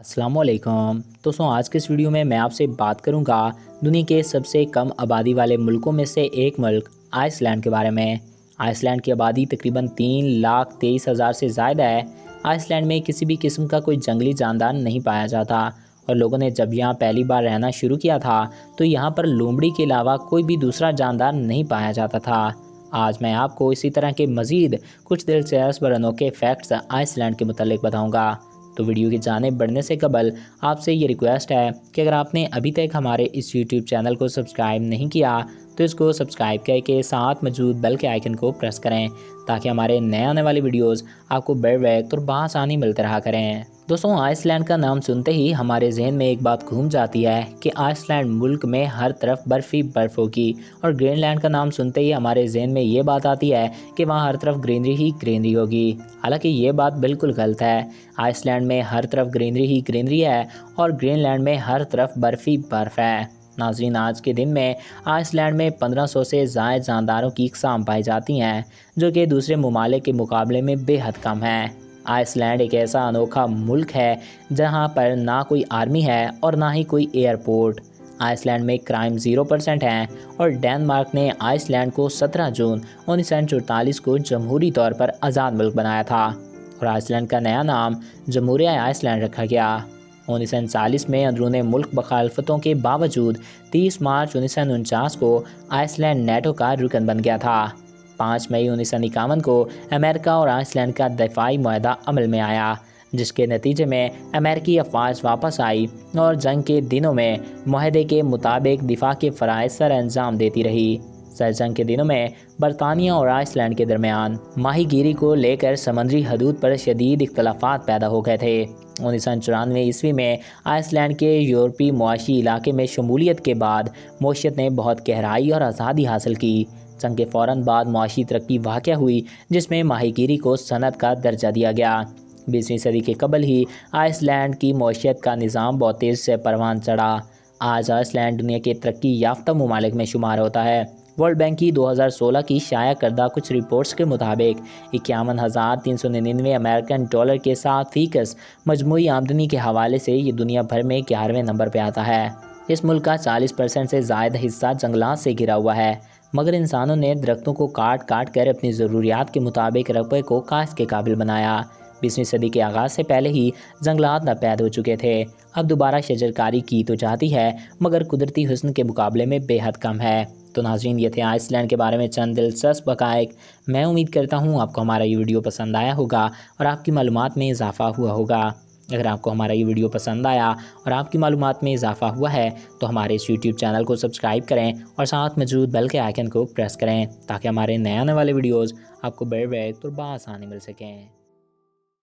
अस्सलामुअलैकुम दोस्तों, आज के इस वीडियो में मैं आपसे बात करूंगा दुनिया के सबसे कम आबादी वाले मुल्कों में से एक मुल्क आइसलैंड के बारे में। आइसलैंड की आबादी तकरीबन 3,23,000 से ज़्यादा है। आइसलैंड में किसी भी किस्म का कोई जंगली जानदार नहीं पाया जाता और लोगों ने जब यहाँ पहली बार रहना शुरू किया था तो यहाँ पर लोमड़ी के अलावा कोई भी दूसरा जानदार नहीं पाया जाता था। आज मैं आपको इसी तरह के मज़ीद कुछ दिलचस्प और अनोखे फैक्ट्स आइसलैंड के मुतालिक बताऊँगा। तो वीडियो की जानिब बढ़ने से कबल आपसे ये रिक्वेस्ट है कि अगर आपने अभी तक हमारे इस यूट्यूब चैनल को सब्सक्राइब नहीं किया तो इसको सब्सक्राइब करके साथ मौजूद बेल के आइकन को प्रेस करें ताकि हमारे नए आने वाली वीडियोस आपको बर वक्त और बआसानी मिलते रहा करें। दोस्तों, आइसलैंड का नाम सुनते ही हमारे जहन में एक बात घूम जाती है कि आइसलैंड मुल्क में हर तरफ बर्फ़ ही बर्फ़ होगी, और ग्रीनलैंड का नाम सुनते ही हमारे जहन में ये बात आती है कि वहाँ हर तरफ ग्रीनरी ही ग्रीनरी होगी। हालांकि ये बात बिल्कुल गलत है। आइसलैंड में हर तरफ ग्रीनरी ही ग्रीनरी है और ग्रीनलैंड में हर तरफ बर्फ़ ही बर्फ़ है। नाज़रीन, आज के दिन में आइसलैंड में 1500 से ज़ायद जानदारों की अक़साम पाई जाती हैं, जो कि दूसरे ममालिक के मुकाबले में बेहद कम है। आइसलैंड एक ऐसा अनोखा मुल्क है जहां पर ना कोई आर्मी है और ना ही कोई एयरपोर्ट। आइसलैंड में क्राइम 0% है और डेनमार्क ने आइसलैंड को 17 जून 1944 को जमहूरी तौर पर आज़ाद मुल्क बनाया था और आइसलैंड का नया नाम जमहूरिया आइसलैंड रखा गया। 1939 में अंदरूनी मुल्क मुखालफतों के बावजूद 30 मार्च 1949 को आइसलैंड नेटो का रुकन बन गया था। 5 मई 1951 को अमेरिका और आइसलैंड का दफाई मुआहदा अमल में आया, जिसके नतीजे में अमेरिकी अफवाज वापस आई और जंग के दिनों में मुआहदे के मुताबिक दिफा के फ़राइज़ सर अंजाम देती रही। जंग के दिनों में बरतानिया और आइसलैंड के दरमियान माहीगीरी को लेकर समंदरी हदूद पर शदीद इख्तलाफात पैदा हो गए थे। 1994 ईस्वी में आइसलैंड के यूरोपीय मुआशी इलाके में शमूलियत के बाद मईशत ने बहुत गहराई और आज़ादी हासिल की। जंग के फ़ौरन बाद मुआशी तरक्की वाक़या हुई, जिसमें माहीगीरी को सनत का दर्जा दिया गया। 20वीं सदी के कबल ही आइसलैंड की मईशत का निज़ाम बहुत तेज़ से परवान चढ़ा। आज आइसलैंड दुनिया के तरक्की याफ्ता ममालिक में शुमार होता है। वर्ल्ड बैंक की 2016 की शाया करदा कुछ रिपोर्ट्स के मुताबिक 51,399 अमेरिकन डॉलर के साथ फ़ीकस मजमूई आमदनी के हवाले से ये दुनिया भर में 11वें नंबर पर आता है। इस मुल्क का 40% से ज़्यादा हिस्सा जंगलात से घिरा हुआ है, मगर इंसानों ने दरख्तों को काट काट कर अपनी ज़रूरियात के मुताबिक रकबे को काश्त के काबिल बनाया। 20वीं सदी के आगाज़ से पहले ही जंगलात नापैद हो चुके थे। अब दोबारा शजरकारी की तो जाती है, मगर कुदरती हुस्न के मुकाबले में बेहद कम है। तो नाज़रीन, ये थे आइसलैंड के बारे में चंद दिलचस्प हक़ाइक़। मैं उम्मीद करता हूँ आपको हमारा ये वीडियो पसंद आया होगा और आपकी मालूमात में इजाफ़ा हुआ होगा। अगर आपको हमारा ये वीडियो पसंद आया और आपकी मालूमात में इजाफ़ा हुआ है तो हमारे इस यूट्यूब चैनल को सब्सक्राइब करें और साथ मौजूद बेल के आइकन को प्रेस करें ताकि हमारे नए आने वाले वीडियोज़ आपको बर वक्त और बआसानी मिल सकें।